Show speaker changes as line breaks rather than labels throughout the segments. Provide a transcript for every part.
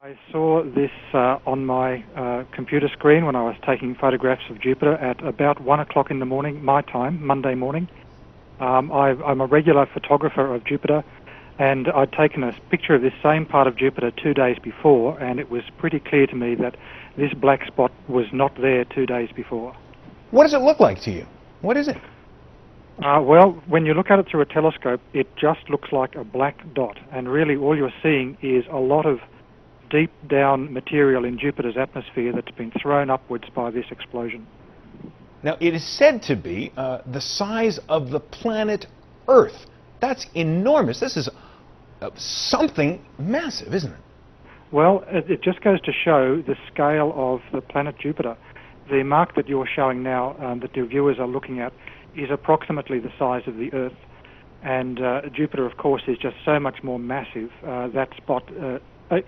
I saw this on my computer screen when I was taking photographs of Jupiter at about 1 o'clock in the morning, my time, Monday morning. I'm a regular photographer of Jupiter, and I'd taken a picture of this same part of Jupiter 2 days before, and it was pretty clear to me that this black spot was not there 2 days before.
What does it look like to you? What is it?
Well, when you look at it through a telescope, it just looks like a black dot, and really all you're seeing is a lot of deep down material in Jupiter's atmosphere that's been thrown upwards by this explosion.
Now, it is said to be the size of the planet Earth. That's enormous. This is something massive, isn't it?
Well, it just goes to show the scale of the planet Jupiter. The mark that you're showing now, that your viewers are looking at, is approximately the size of the Earth. And Jupiter, of course, is just so much more massive. That spot,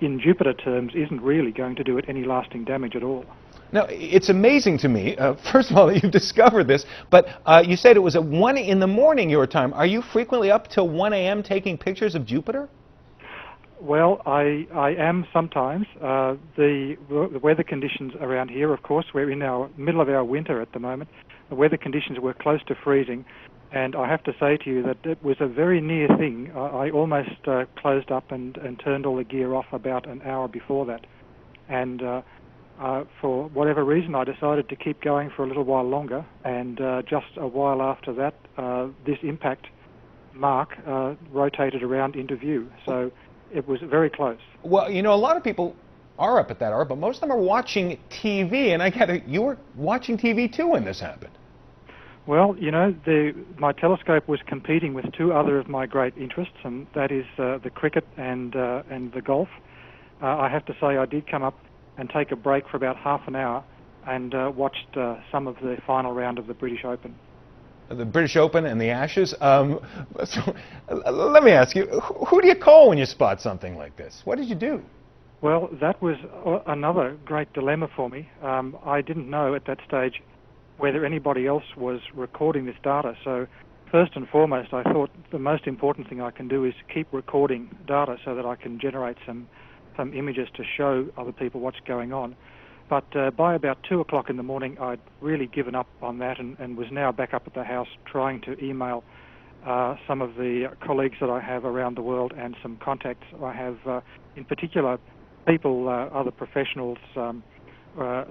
in Jupiter terms, isn't really going to do it any lasting damage at all.
Now, it's amazing to me, first of all, that you've discovered this, but you said it was at 1 in the morning your time. Are you frequently up till 1 a.m. taking pictures of Jupiter?
Well, I am sometimes. The weather conditions around here, of course, we're in our middle of our winter at the moment. The weather conditions were close to freezing, and I have to say to you that it was a very near thing. I almost closed up and turned all the gear off about an hour before that. And for whatever reason, I decided to keep going for a little while longer, and just a while after that, this impact mark rotated around into view. So it was very close.
Well, you know, a lot of people are up at that hour, but most of them are watching TV, and I get it, you were watching TV too when this happened.
Well, you know, my telescope was competing with two other of my great interests, and that is the cricket and the golf. I have to say I did come up and take a break for about half an hour and watched some of the final round of the British Open.
The British Open and the Ashes. So, let me ask you, who do you call when you spot something like this? What did you do?
Well, that was another great dilemma for me. I didn't know at that stage whether anybody else was recording this data. So first and foremost, I thought the most important thing I can do is keep recording data so that I can generate some images to show other people what's going on. But by about 2 o'clock in the morning, I'd really given up on that and was now back up at the house trying to email some of the colleagues that I have around the world and some contacts I have, in particular, people, other professionals,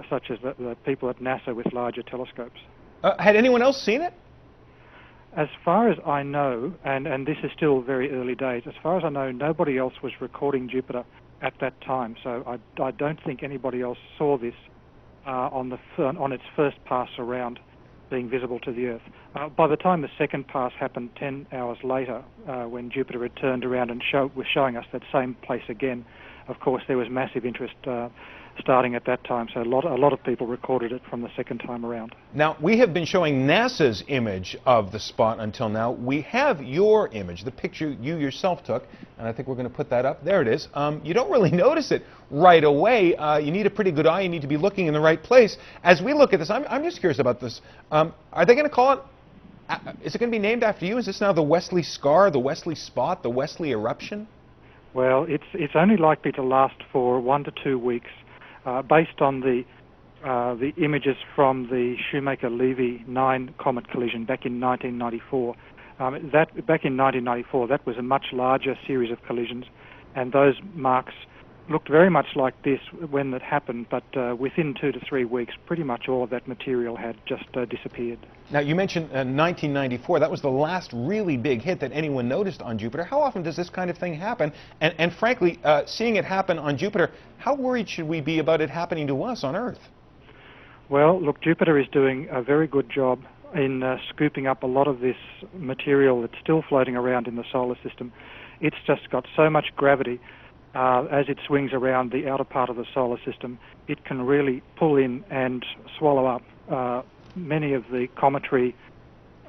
such as the people at NASA with larger telescopes.
Had anyone else seen it?
As far as I know, and this is still very early days, as far as I know, nobody else was recording Jupiter at that time. So I don't think anybody else saw this on its first pass around being visible to the Earth. By the time the second pass happened 10 hours later, when Jupiter had turned around and was showing us that same place again, of course there was massive interest starting at that time, so a lot of people recorded it from the second time around. Now,
we have been showing NASA's image of the spot until now. We have your image, the picture you yourself took, and I think we're going to put that up. There it is. You don't really notice it right away. You need a pretty good eye. You need to be looking in the right place. As we look at this, I'm just curious about this. Are they going to call it, is it going to be named after you? Is this now the Wesley Scar, the Wesley Spot, the Wesley Eruption?
Well, it's only likely to last for 1 to 2 weeks. Based on the images from the Shoemaker-Levy 9 comet collision back in 1994. Back in 1994, that was a much larger series of collisions, and those marks looked very much like this when it happened, but within 2 to 3 weeks, pretty much all of that material had just disappeared.
Now, you mentioned 1994. That was the last really big hit that anyone noticed on Jupiter. How often does this kind of thing happen? And frankly, seeing it happen on Jupiter, how worried should we be about it happening to us on Earth?
Well, look, Jupiter is doing a very good job in scooping up a lot of this material that's still floating around in the solar system. It's just got so much gravity. As it swings around the outer part of the solar system, it can really pull in and swallow up many of the cometary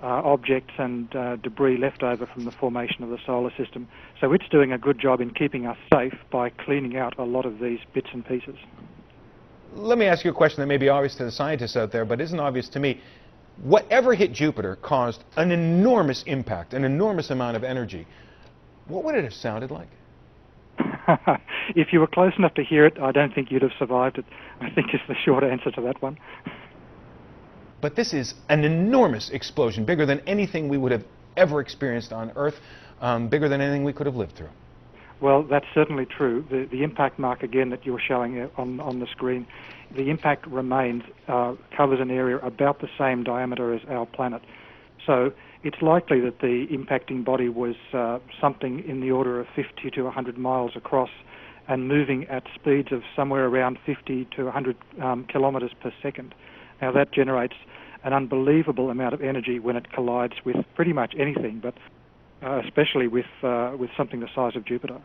objects and debris left over from the formation of the solar system. So it's doing a good job in keeping us safe by cleaning out a lot of these bits and pieces.
Let me ask you a question that may be obvious to the scientists out there, but isn't obvious to me. Whatever hit Jupiter caused an enormous impact, an enormous amount of energy. What would it have sounded like?
If you were close enough to hear it, I don't think you'd have survived it, I think is the short answer to that one.
But this is an enormous explosion, bigger than anything we would have ever experienced on Earth, bigger than anything we could have lived through.
Well, that's certainly true. The impact mark, again, that you're showing on the screen, the impact remains, covers an area about the same diameter as our planet. So it's likely that the impacting body was something in the order of 50 to 100 miles across and moving at speeds of somewhere around 50 to 100 kilometers per second. Now, that generates an unbelievable amount of energy when it collides with pretty much anything, but especially with something the size of Jupiter.